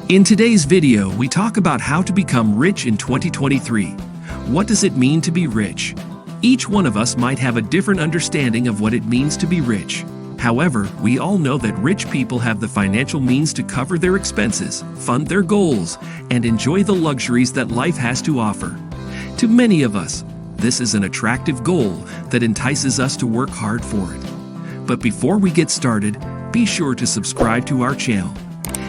In today's video, we talk about how to become rich in 2023. What does it mean to be rich? Each one of us might have a different understanding of what it means to be rich. However, we all know that rich people have the financial means to cover their expenses, fund their goals, and enjoy the luxuries that life has to offer. To many of us, this is an attractive goal that entices us to work hard for it. But before we get started, be sure to subscribe to our channel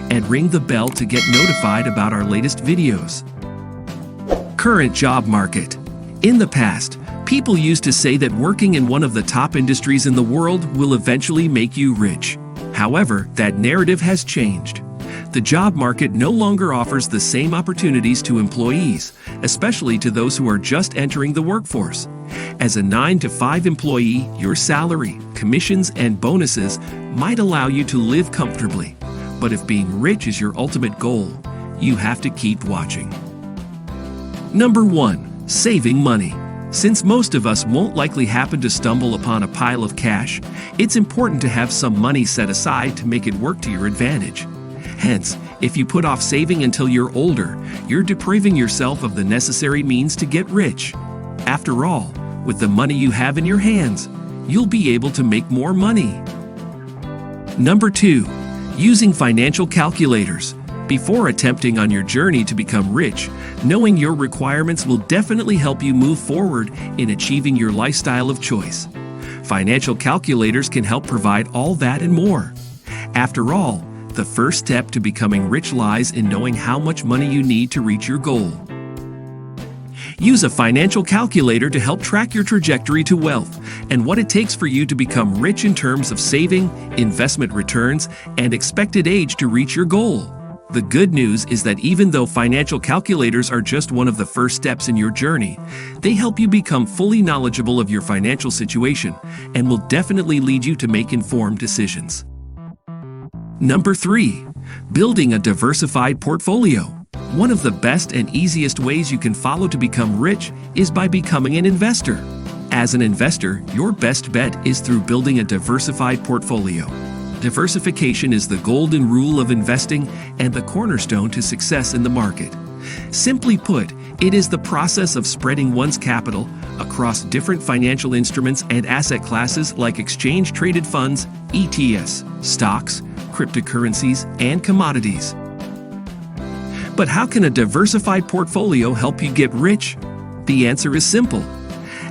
and ring the bell to get notified about our latest videos. Current job market. In the past, people used to say that working in one of the top industries in the world will eventually make you rich. However, that narrative has changed. The job market no longer offers the same opportunities to employees, especially to those who are just entering the workforce. As a 9-to-5 employee, your salary, commissions, and bonuses might allow you to live comfortably. But if being rich is your ultimate goal, you have to keep watching. Number 1. Saving money. Since most of us won't likely happen to stumble upon a pile of cash, it's important to have some money set aside to make it work to your advantage. Hence, if you put off saving until you're older, you're depriving yourself of the necessary means to get rich. After all, with the money you have in your hands, you'll be able to make more money. Number 2. Using financial calculators. Before attempting on your journey to become rich, knowing your requirements will definitely help you move forward in achieving your lifestyle of choice. Financial calculators can help provide all that and more. After all, the first step to becoming rich lies in knowing how much money you need to reach your goal. Use a financial calculator to help track your trajectory to wealth and what it takes for you to become rich in terms of saving, investment returns, and expected age to reach your goal. The good news is that even though financial calculators are just one of the first steps in your journey, they help you become fully knowledgeable of your financial situation and will definitely lead you to make informed decisions. Number 3. Building a diversified portfolio. One of the best and easiest ways you can follow to become rich is by becoming an investor. As an investor, your best bet is through building a diversified portfolio. Diversification is the golden rule of investing and the cornerstone to success in the market. Simply put, it is the process of spreading one's capital across different financial instruments and asset classes like exchange-traded funds, ETFs, stocks, cryptocurrencies, and commodities. But how can a diversified portfolio help you get rich? The answer is simple.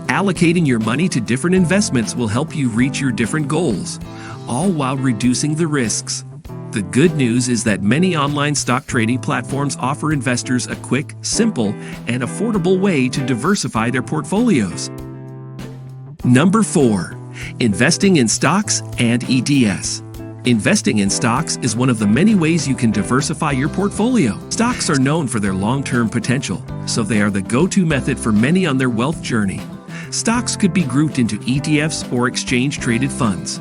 Allocating your money to different investments will help you reach your different goals, all while reducing the risks. The good news is that many online stock trading platforms offer investors a quick, simple, and affordable way to diversify their portfolios. Number 4. Investing in stocks and ETFs. Investing in stocks is one of the many ways you can diversify your portfolio. Stocks are known for their long-term potential, so they are the go-to method for many on their wealth journey. Stocks could be grouped into ETFs or exchange-traded funds.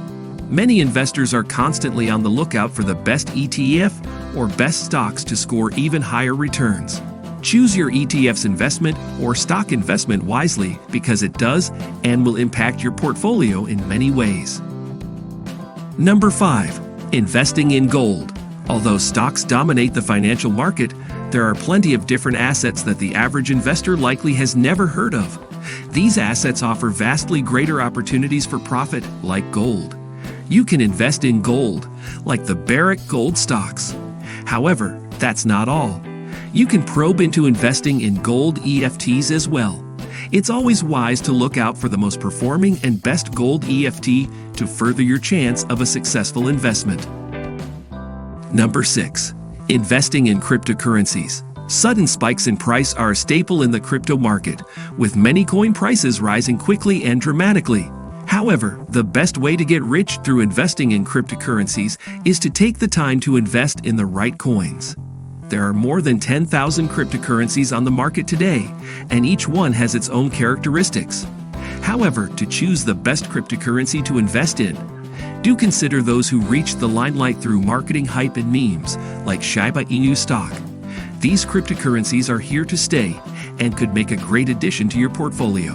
Many investors are constantly on the lookout for the best ETF or best stocks to score even higher returns. Choose your ETF's investment or stock investment wisely because it does and will impact your portfolio in many ways. Number 5. Investing in gold. Although stocks dominate the financial market, there are plenty of different assets that the average investor likely has never heard of. These assets offer vastly greater opportunities for profit, like gold. You can invest in gold, like the Barrick Gold stocks. However, that's not all. You can probe into investing in gold ETFs as well. It's always wise to look out for the most performing and best gold ETF to further your chance of a successful investment. Number 6. Investing in cryptocurrencies. Sudden spikes in price are a staple in the crypto market, with many coin prices rising quickly and dramatically. However, the best way to get rich through investing in cryptocurrencies is to take the time to invest in the right coins. There are more than 10,000 cryptocurrencies on the market today, and each one has its own characteristics. However, to choose the best cryptocurrency to invest in, do consider those who reach the limelight through marketing hype and memes, like Shiba Inu stock. These cryptocurrencies are here to stay and could make a great addition to your portfolio.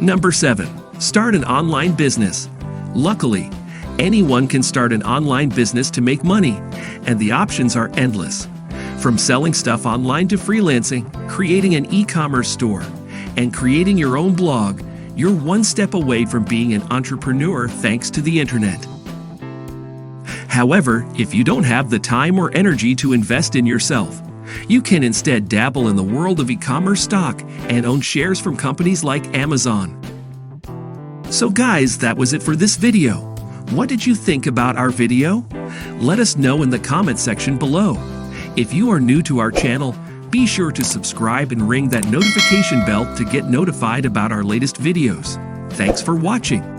Number 7. Start an online business. Luckily, anyone can start an online business to make money, and the options are endless. From selling stuff online to freelancing, creating an e-commerce store, and creating your own blog, you're one step away from being an entrepreneur thanks to the internet. However, if you don't have the time or energy to invest in yourself, you can instead dabble in the world of e-commerce stock and own shares from companies like Amazon. So guys, that was it for this video. What did you think about our video? Let us know in the comment section below. If you are new to our channel, be sure to subscribe and ring that notification bell to get notified about our latest videos. Thanks for watching.